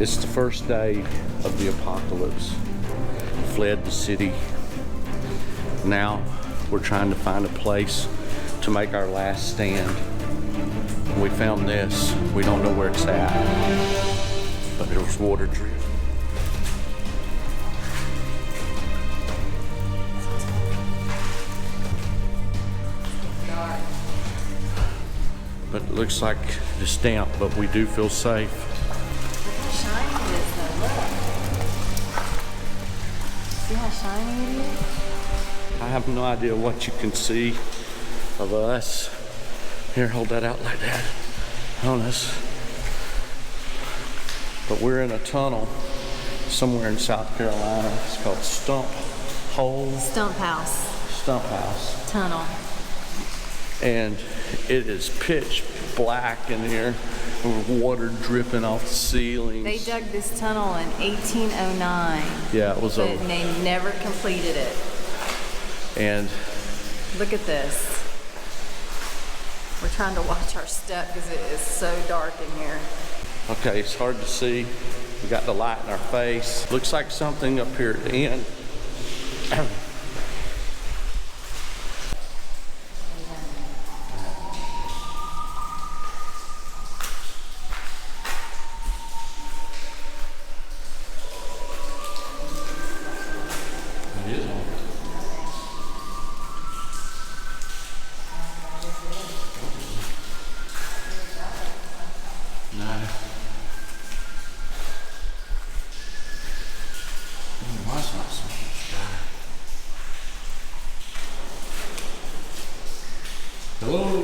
It's the first day of the apocalypse. Fled the city. Now we're trying to find a place to make our last stand. We found this. We don't know where it's at, but there was water drip. But it looks like the Stump, but we do feel safe. Look how shiny it is though, look. See how shiny it is? I have no idea what you can see of us. Here, hold that out like that on us. But we're in a tunnel somewhere in South Carolina. It's called Stump Hole. Stump House. Stump House. Tunnel. And it is pitch black in here with water dripping off the ceilings. They dug this tunnel in 1809. Yeah, it was but they never completed it. And look at this. We're trying to watch our step because it is so dark in here. Okay, it's hard to see. We got the light in our face. Looks like something up here at the end. Hello.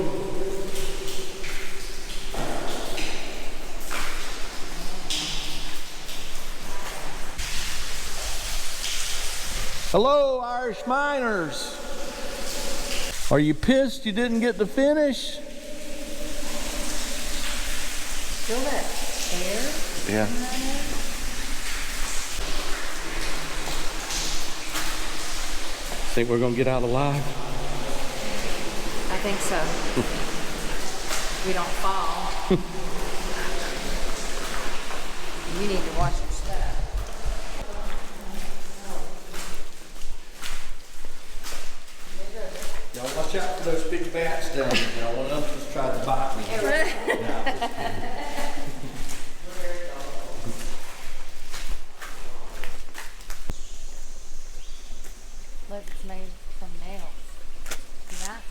Hello, Irish miners. Are you pissed you didn't get to finish? Feel that air? Yeah. Think we're gonna get out alive? I think so. We don't fall. You need to watch your step. Y'all watch out for those big bats down there. One of them just tried to bite me. Look, it's made from nails. See that?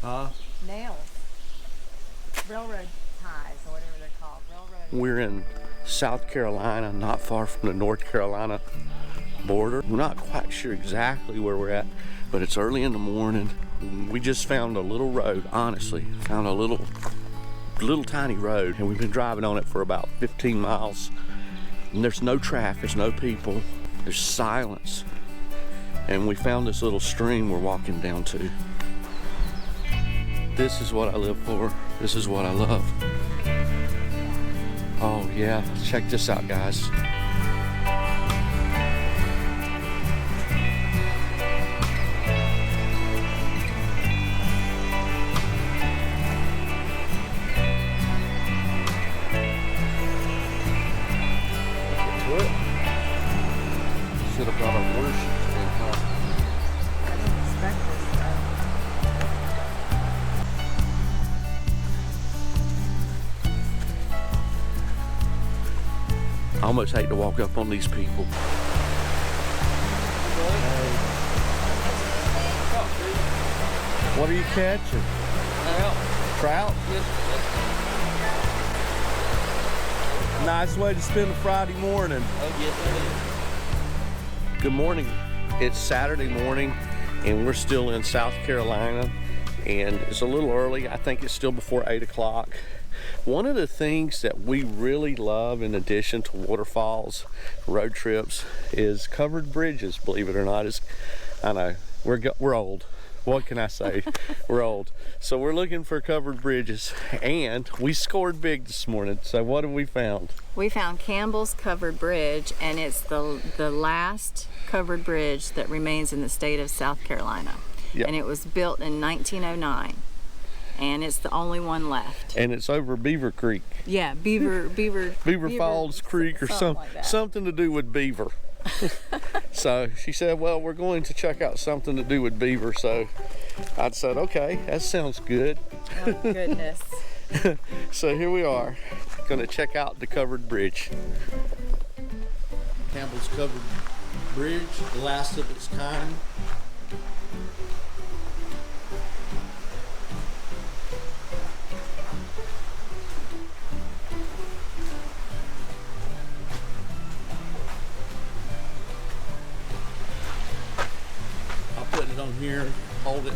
Huh? Nails. Railroad ties, or whatever they're called. Railroad. We're in South Carolina, not far from the North Carolina border. We're not quite sure exactly where we're at, but it's early in the morning. We just found a little road, honestly. Found a little tiny road, and we've been driving on it for about 15 miles. And there's no traffic, there's no people, there's silence. And we found this little stream we're walking down to. This is what I live for. This is what I love. Oh yeah, check this out, guys. Should have brought our worship today, huh? I didn't expect this I almost hate to walk up on these people. What are you catching? Trout? Nice way to spend a Friday morning. Oh, yes, it is. Good morning. It's Saturday morning and we're still in South Carolina and it's a little early. I think it's still before 8 o'clock. One of the things that we really love in addition to waterfalls, road trips, is covered bridges, believe it or not. I know, we're old. What can I say? We're old. So we're looking for covered bridges and we scored big this morning. So what have we found? We found Campbell's Covered Bridge, and it's the last covered bridge that remains in the state of South Carolina. Yep. And it was built in 1909. And it's the only one left. And it's over Beaver Creek. Yeah, Beaver Falls Creek or something to do with beaver. So she said, well, we're going to check out something to do with beaver. So I said, okay, that sounds good. Oh, goodness. So here we are, gonna check out the covered bridge. Campbell's Covered Bridge, the last of its kind. I'll put it on here, hold it.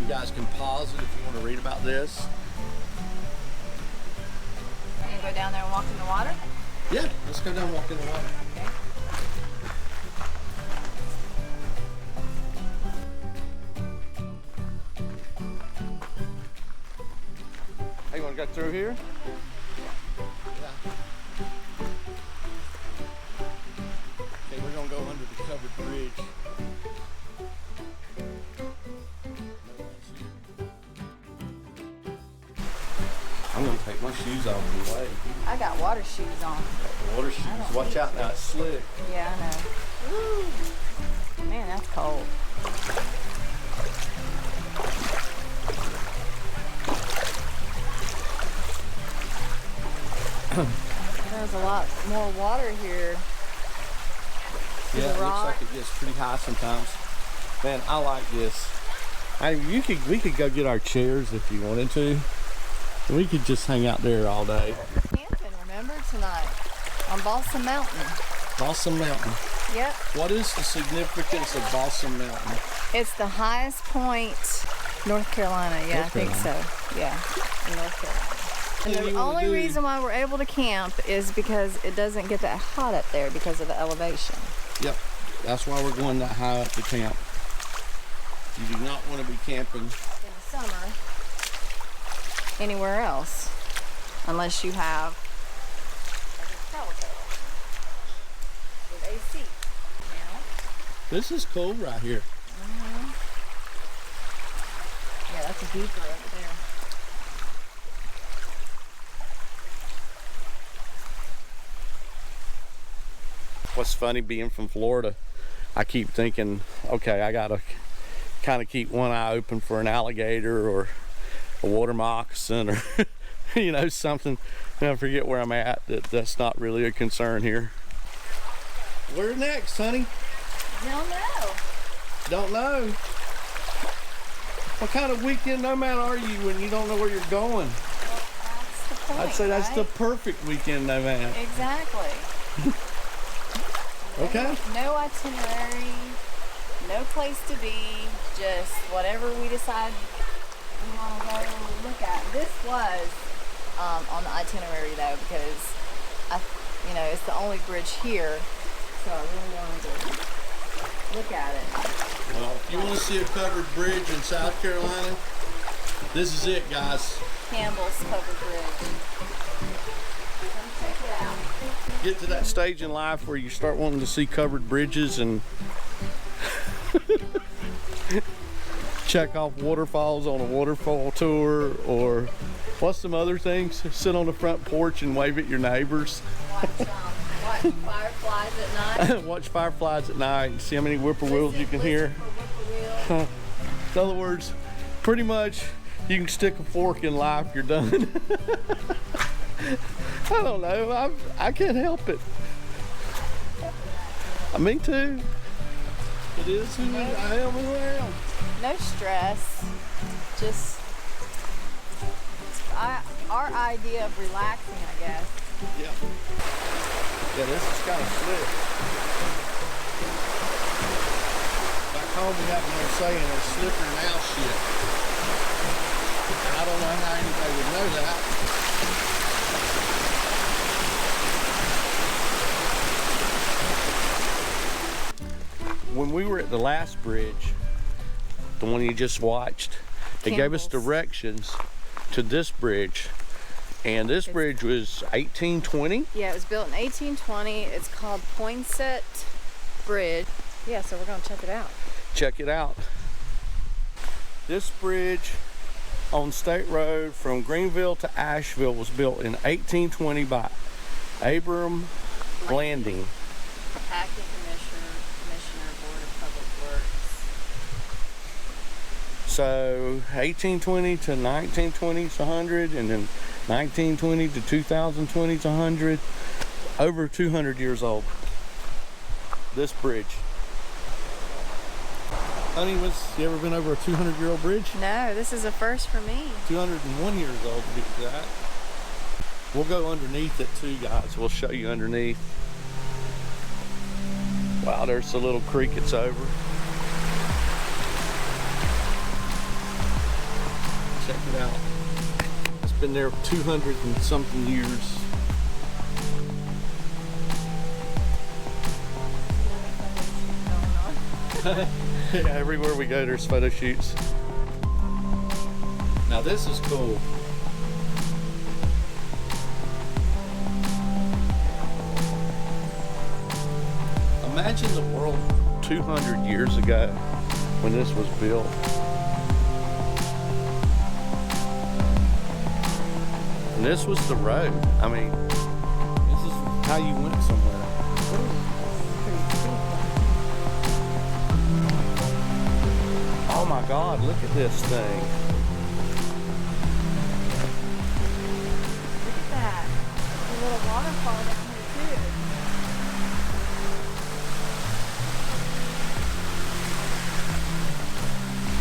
You guys can pause it if you want to read about this. Can you go down there and walk in the water? Yeah, let's go down and walk in the water. Okay. Hey, you want to go through here? Yeah. Okay, we're going to go under the covered bridge. I'm going to take my shoes off on the way. I got water shoes on. Water shoes. Watch out now, it's slick. Yeah, I know. Woo. Man, that's cold. There's a lot more water here. Yeah, it looks like it gets pretty high sometimes. Man, I like this. We could go get our chairs if you wanted to. We could just hang out there all day. Camping, remember, tonight on Balsam Mountain. Balsam Mountain. Yep. What is the significance of Balsam Mountain? It's the highest point, North Carolina. Yeah, North I think so. Yeah, in North Carolina. And the only reason why we're able to camp is because it doesn't get that hot up there because of the elevation. Yep, that's why we're going that high up to camp. You do not want to be camping in the summer anywhere else unless you have a telescope with AC. This is cool right here. Yeah, that's a beaker over there. What's funny, being from Florida, I keep thinking, okay, I gotta kind of keep one eye open for an alligator or a water moccasin or you know, something. And I forget where I'm at. That's not really a concern here. Where next, honey? Don't know. Don't know. What kind of weekend nomad are you when you don't know where you're going? Well, that's the point, I'd say that's right? the perfect weekend nomad. Exactly. Okay. No itinerary, no place to be, just whatever we decide we want to go look at. This was on the itinerary though, because it's the only bridge here, so I really wanted to look at it. Well, if you want to see a covered bridge in South Carolina, this is it, guys. Campbell's Covered Bridge. Come check it out. Get to that stage in life where you start wanting to see covered bridges and check off waterfalls on a waterfall tour, or what's some other things? Sit on the front porch and wave at your neighbors. Watch fireflies at night. Watch fireflies at night and see how many whippoorwills you can hear. In other words, pretty much you can stick a fork in life, you're done. I don't know, I can't help it. Me too. It is who I am who I am. No stress, just our idea of relaxing, I guess. Yeah. Yeah, this is kind of slick. Back home we have no saying, it's slicker now shit. And I don't know how anybody would know that. When we were at the last bridge, the one you just watched, they gave us directions to this bridge. And this bridge was 1820? Yeah, it was built in 1820. It's called Poinsett Bridge. Yeah, so we're gonna check it out. Check it out. This bridge on State Road from Greenville to Asheville was built in 1820 by Abram Blanding. Acting Commissioner, Board of Public Works. So 1820 to 1920 is 100, and then 1920 to 2020 is 100. Over 200 years old. This bridge. Honey, you ever been over a 200-year-old bridge? No, this is a first for me. 201 years old to be exact. We'll go underneath it too, guys. We'll show you underneath. Wow, there's the little creek it's over. Check it out. It's been there 200 and something years. Yeah, everywhere we go there's photo shoots. Now this is cool. Imagine the world 200 years ago when this was built. And this was the road. I mean, this is how you went somewhere. Oh my God, look at this thing. Look at that. A little waterfall down here too.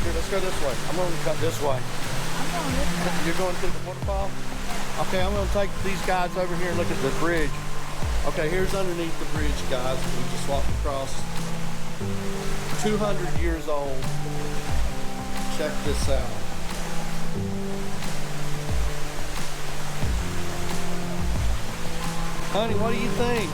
Here, let's go this way. I'm going to cut this way. I'm going this way. You're going through the waterfall? Okay, I'm going to take these guys over here and look at the bridge. Okay, here's underneath the bridge, guys. We just walked across. 200 years old. Check this out. Honey, what do you think?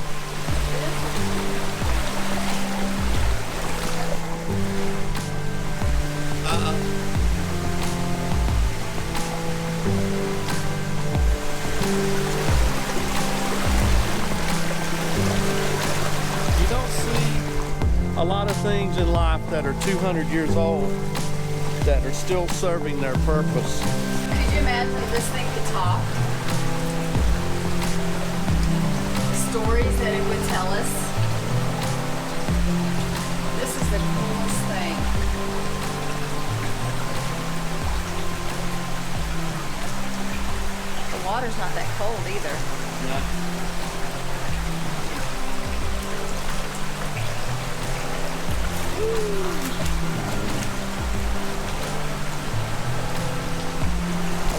You don't see a lot of things in life that are 200 years old that are still serving their purpose. Could you imagine if this thing could talk? The stories that it would tell us. This is the coolest thing. The water's not that cold either. Yeah.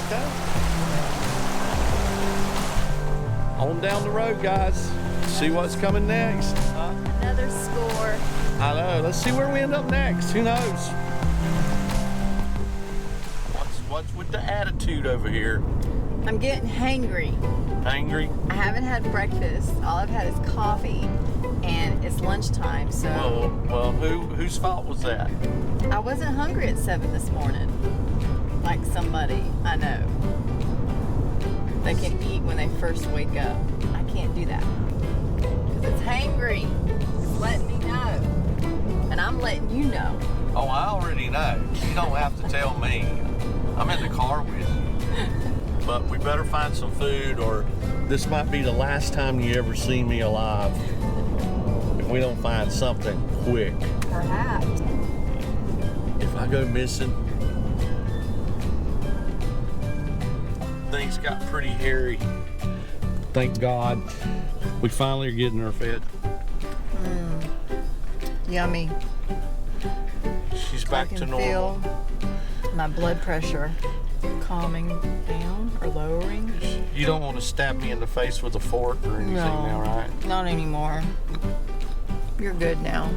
Okay. On down the road, guys. See what's coming next. Another score. I know. Let's see where we end up next. Who knows? What's with the attitude over here? I'm getting hangry. Angry? I haven't had breakfast. All I've had is coffee, and it's lunchtime, so Well, whose fault was that? I wasn't hungry at 7 this morning. Like somebody I know. They can eat when they first wake up. I can't do that. Because it's hangry. It's letting me know. And I'm letting you know. Oh, I already know. You don't have to tell me. I'm in the car with you. But we better find some food, or this might be the last time you ever see me alive if we don't find something quick. Perhaps. If I go missing, things got pretty hairy. Thank God we finally are getting her fed. Yummy. She's I back can to normal. feel my blood pressure calming down or lowering. You don't want to stab me in the face with a fork or anything now, right? Not anymore. You're good now.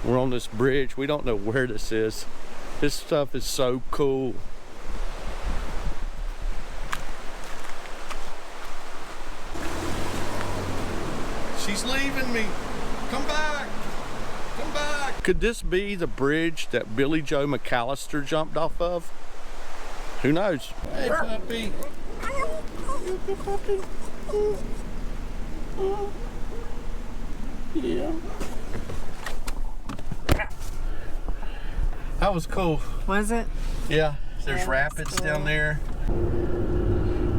We're on this bridge. We don't know where this is. This stuff is so cool. She's leaving me. Come back. Come back. Could this be the bridge that Billy Joe McAllister jumped off of? Who knows? Hey, puppy. Good puppy. Yeah. That was cool. Was it? Yeah, there's Yeah, rapids that's cool. down there.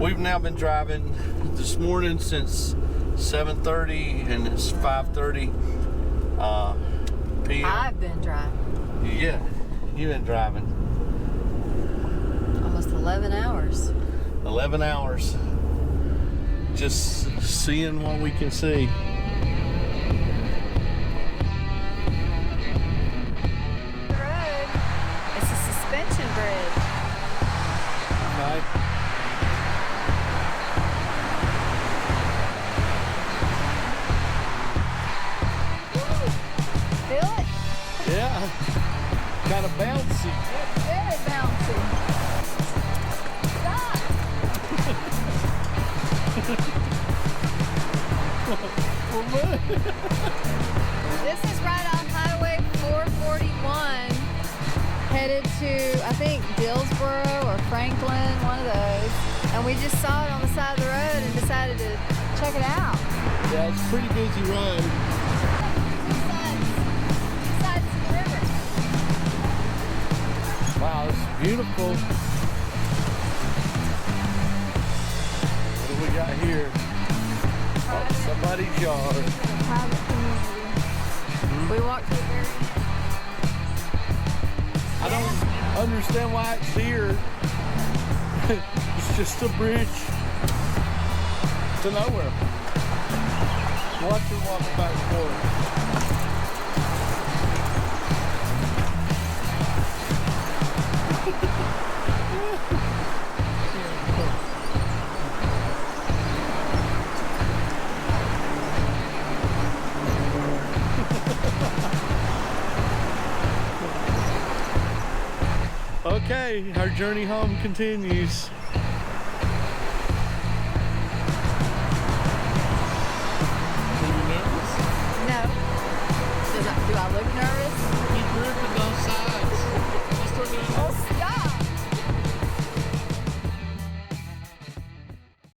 We've now been driving this morning since 7:30 and it's 5:30 p.m. I've been driving. Yeah, you've been driving. Almost 11 hours. 11 hours. Just seeing what we can see. The road. It's a suspension bridge. Okay. Feel it? Yeah. Kind of bouncy. It's very bouncy. Stop! This is right off Highway 441, headed to, I think, Dillsboro or Franklin, one of those. And we just saw it on the side of the road and decided to check it out. Yeah, it's a pretty busy road. Two sides to the river. Wow, this is beautiful. What do we got here? Oh, somebody's yard. Private community. We walked to the very end. I don't understand why it's here. It's just a bridge to nowhere. Watch her walk back and forth. Okay, our journey home continues.